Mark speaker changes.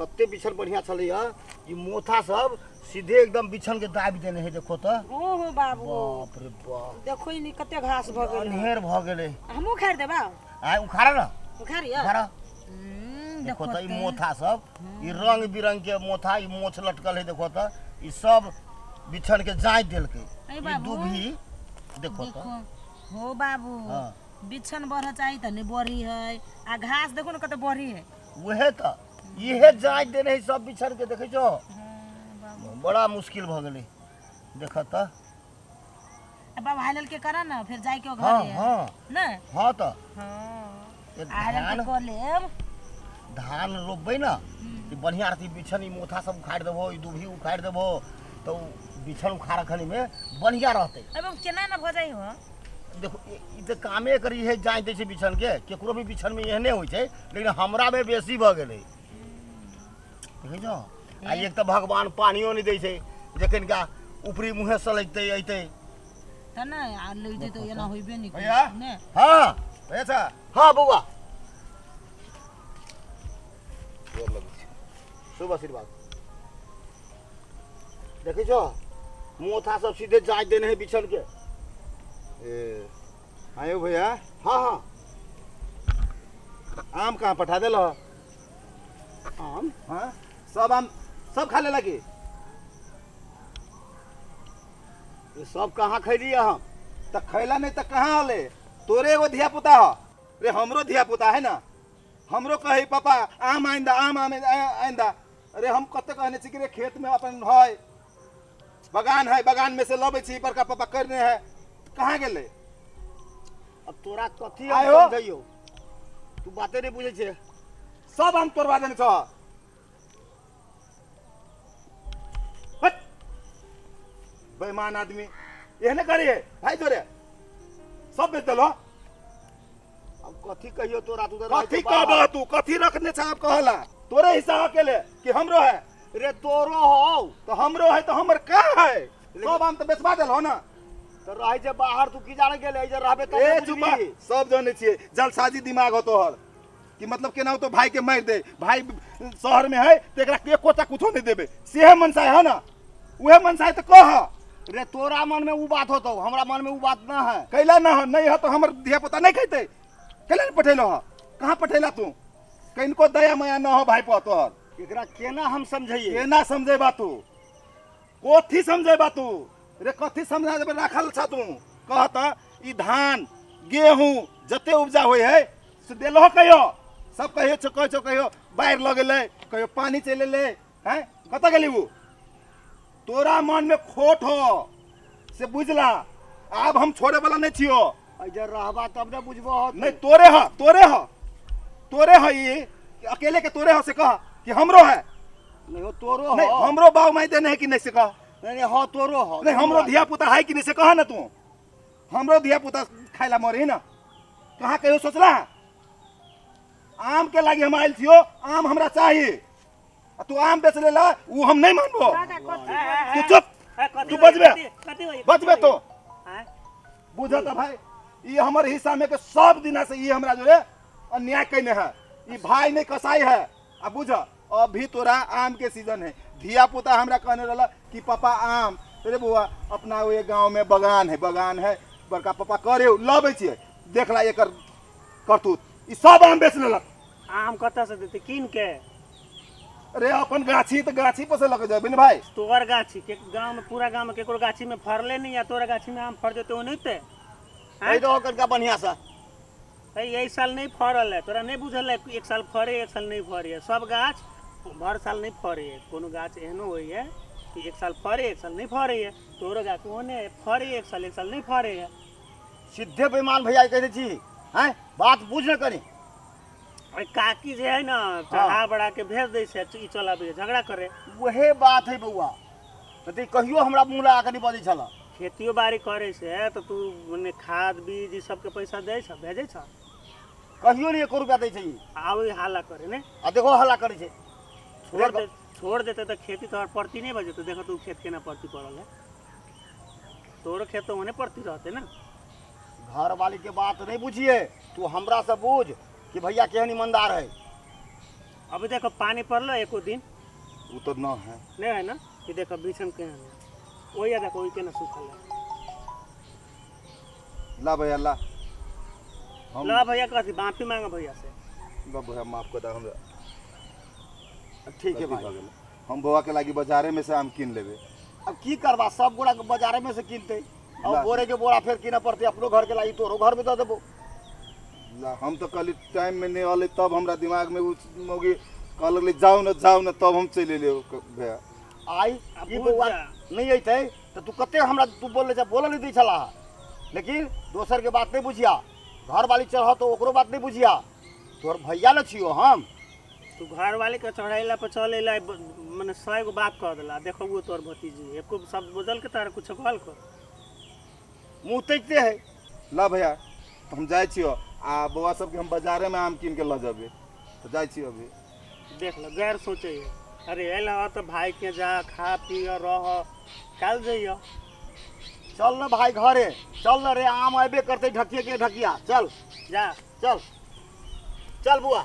Speaker 1: कते बिछन बढ़िया चले ई मोथा सब सीधे एकदम बिछन के दाबि देने है। देखो तो
Speaker 2: हो बाबू
Speaker 1: बाप रे बाप
Speaker 2: देखो इ कते घास भ गेल
Speaker 1: ढेर भ गेले।
Speaker 2: हमहू खाड़ देबा
Speaker 1: आ उखाड़ा ना
Speaker 2: उखाड़िया
Speaker 1: उखाड़ा। देखो तो ई मोथा सब ई रंग बिरंग के मोथा ई मोछ लटकल है। देखो तो ई सब बिछन के जाय देलके। ई दुभी देखो तो
Speaker 2: हो बाबू बिछन बढ़ चाहिए त नहीं बढ़ी है आ घास देखो ना कते बढ़ी है।
Speaker 1: वहे तो इहे जाय देने है सब बिछन के। देखे छो बड़ा मुश्किल भ गेले। देख तो
Speaker 2: बाबा हालल के करा ना फिर जाई के घर
Speaker 1: हां
Speaker 2: है
Speaker 1: हां
Speaker 2: ना।
Speaker 1: हां तो
Speaker 2: हां हालल के कर लेब
Speaker 1: धान रोपबै ना ई बढ़िया रहती। बिछन ई मोथा सब उखाड़ देबो ई दुभी उखाड़ देबो तो बिछन उखाड़ खनी में बढ़िया रहते।
Speaker 2: अब केना ना भ जाई हो।
Speaker 1: देखो ई तो कामे करी है जाय दे छै बिछन के। केकरो भी बिछन में एहने होय छै लेकिन हमरा में बेसी भ गेलै। देखे छो आ एक तो भगवान पानियो नहीं दै छै जखन का ऊपरी मुहे सलैते अइते
Speaker 2: त ना आ ले दे तो एना होइबे नहीं
Speaker 1: भैया
Speaker 2: ने।
Speaker 1: हां ऐसा हां बउआ शुभ आशीर्वाद। देखे छो मोथा सब सीधे जांच देने हैं बिछल के।
Speaker 3: ए आयो भैया
Speaker 1: हाँ हाँ
Speaker 3: आम कहाँ पठा दे लो।
Speaker 1: आम
Speaker 3: हाँ सब आम सब खा ले लगी।
Speaker 1: ये सब कहाँ खैलिए हम।
Speaker 3: तो खैला नहीं तो कहाँ हले। तोरे एगो धिया पुता हो रे हमरो धिया पुता है ना। हमरो कही पापा आम आइंदा आम आइंदा। अरे हम कते कहने छी कि रे खेत में अपन है बगान है बगान में से लबे छी बड़का पापा करने है कहाँ गेले।
Speaker 1: अब तोरा कथी
Speaker 3: आयो?
Speaker 1: समझियो तू बातें नहीं बुझे छे।
Speaker 3: सब आम तोड़वा देने छ। हट बेईमान आदमी एहने करिए भाई तोरे सब बेच देलो।
Speaker 1: अब कथी कहियो तोरा तू
Speaker 3: कथी कहबो तू कथी रखने छ आप कहला तोरे हिसाब अकेले कि हमरो है।
Speaker 1: रे तोरो हो
Speaker 3: तो हमरो है तो हमर का है। सब आम तो बेचवा देलो ना।
Speaker 1: तो रही जे बाहर तू की जाने गेले इधर रहबे त
Speaker 3: ए चुपा सब जाने छिए जलसाजी दिमाग हो तोहर कि मतलब केना तो भाई के मार दे। भाई शहर में है तो एकरा के कोटा कुछो नहीं देबे सेहे मनसा है ना। उहे मनसा है तो कह।
Speaker 1: रे तोरा मन में उ बात होतो हमरा मन में उ बात ना है।
Speaker 3: कैला ना हो नहीं हो तो हमर धिया पुता नहीं खैते। कैला नहीं पठेलो हो कहाँ पठेला तू कनको दया माया ना हो भाई पर तोहर।
Speaker 1: एकरा केना हम समझिए
Speaker 3: केना समझेबा तू कोथी समझेबा तू रे कथी समझा देबे राखल छ तू। कहता ई धान गेहूं जते उपजा होय है से देलो कहियो सब कहियो छ कहियो बाहर लगेले कहियो पानी चले ले हैं कत गेली वो। तोरा मन में खोट हो से बुझला। अब हम छोड़े वाला नहीं छियो।
Speaker 1: इधर रहबा तब ने बुझबो हो।
Speaker 3: नहीं तोरे ह तोरे ह ये अकेले के तोरे ह से कह कि हमरो है।
Speaker 1: नहीं हो तोरो हो
Speaker 3: नहीं हमरो बाऊ माई देने है कि नहीं से कह।
Speaker 1: नहीं हो तोरो हो
Speaker 3: नहीं हमरो धिया पुता है कि नहीं से कहा ना तू। हमरो धिया पुता खाइला मरी ना कहाँ कहियो सोचला। आम के लागी हम आयल छियो आम हमरा चाहिए। तू आम बेच लेला वो हम नहीं मानबो। तू चुप तू बचबे तो बुझत भाई ये हमर हिस्सा में के सब दिना से ये हमरा जो है अन्याय कइने है। ये भाई नहीं कसाई है। अब बुझ अभी तोरा आम के सीजन है। धिया पुता हमरा कहने रहला कि पापा आम रे बुआ अपना ये गांव में बगान है बड़का पापा करे लबे छिए देखला एकर करतूत ई सब आम बेच लेलक।
Speaker 4: आम कत से देते कीन के।
Speaker 3: अरे अपन गाछी तो गाछी पर से लग जाबे न भाई।
Speaker 4: तोहर गाछी के गांव में पूरा गांव में केकरो गाछी में फरले नहीं या तोरा गाछी में आम फर जेते ओनते
Speaker 1: ए दो करका बढ़िया सा
Speaker 4: यही साल नहीं फरल है। तोरा नहीं बुझल है एक साल फरे एक साल नहीं फरे। सब गाछ भर साल नहीं फरे। कोनो गाछ एहनो होई है कि एक साल फरे एक साल नहीं फरे है। तोरो गाछ ओने फरे एक साल नहीं फरे है।
Speaker 1: सीधे बेईमान भैया कहते छी हैं बात बुझ न करी।
Speaker 4: अरे काकी जे है ना चढ़ा बढ़ा के भेज दे से ई चला बे झगड़ा करे।
Speaker 1: वहे बात है बउआ त कहियो हमरा मुंह लगा के नहीं बजै छला।
Speaker 4: खेतियो बाड़ी करे से तो तू मने खाद बीज ई सब के पैसा दे छ भेजे छ
Speaker 1: कहियो नहीं 1 रुपया दै छै।
Speaker 4: आवे हाला करे ने
Speaker 1: आ देखो हल्ला करे छै।
Speaker 4: छोड़ देते तो खेती तोहर पड़ती नहीं बजे। तो देखो तू खेत केना पड़ती पड़ल है। तोरो खेत तो होने पड़ती रहते ना।
Speaker 1: घर वाली के बात नहीं बुझिए तू हमरा से बुझ कि भैया केहन ईमानदार है।
Speaker 4: अभी देखो पानी पड़लो एको दिन
Speaker 3: वो तो न है।
Speaker 4: नहीं है ना, ये देखो बिछन के है वही देखो वही के ना सूखल है।
Speaker 3: ला भैया ला, हम
Speaker 4: ला भैया कथी माफी मांगा भैया से।
Speaker 3: ला भैया माफ कर दा हमरा।
Speaker 1: ठीक है
Speaker 3: गलती
Speaker 1: भाई।
Speaker 3: भऽ गेलै। हम बौआ के लागी बाजारे में से आम कीन लेबे।
Speaker 1: अब की करबा, सब बोरा के बाजारे में से किनते, अब
Speaker 3: ला।
Speaker 1: बोरे के बोरा फिर कीना पड़ते, अपनो घर के लाई तोरो घर में दे देबो।
Speaker 3: ला हम तो कल टाइम में नहीं अले तब हमरा दिमाग में उस मोगी कहल लगले जाओ न तब हम चले ले भैया।
Speaker 1: आई
Speaker 4: अब
Speaker 1: ई
Speaker 4: बुझ
Speaker 1: बउआ
Speaker 4: जा।
Speaker 1: नहीं अइते तो तू कते हमरा तू बोल नहीं दै छला, लेकिन दोसर के बात नहीं बुझिया, घर वाली चढ़ तो ओकरो बात नहीं बुझिया, तोर भैया न छियो हम।
Speaker 4: तू घर वाले के चढ़ैला पर चल अइला मने 100 गो बात कह देला, देखो वो तोर भतीजी एको शब्द बदल के तारा कुछ कहल कर।
Speaker 1: मुँह तैकते है।
Speaker 3: ला भैया तो हम जाए छियो आ बौआ सबके हम बाजारे में आम कीन के ल जाबे, तो जाए छियो अभी।
Speaker 4: देख लो गैर सोचे है, अरे अइला तो भाई के जा खा पी रह कल जइयो।
Speaker 1: चल न भाई घरे, चल न रे, आम अबे करते ढकिया के ढकिया, चल
Speaker 4: जा
Speaker 1: चल चल बुआ।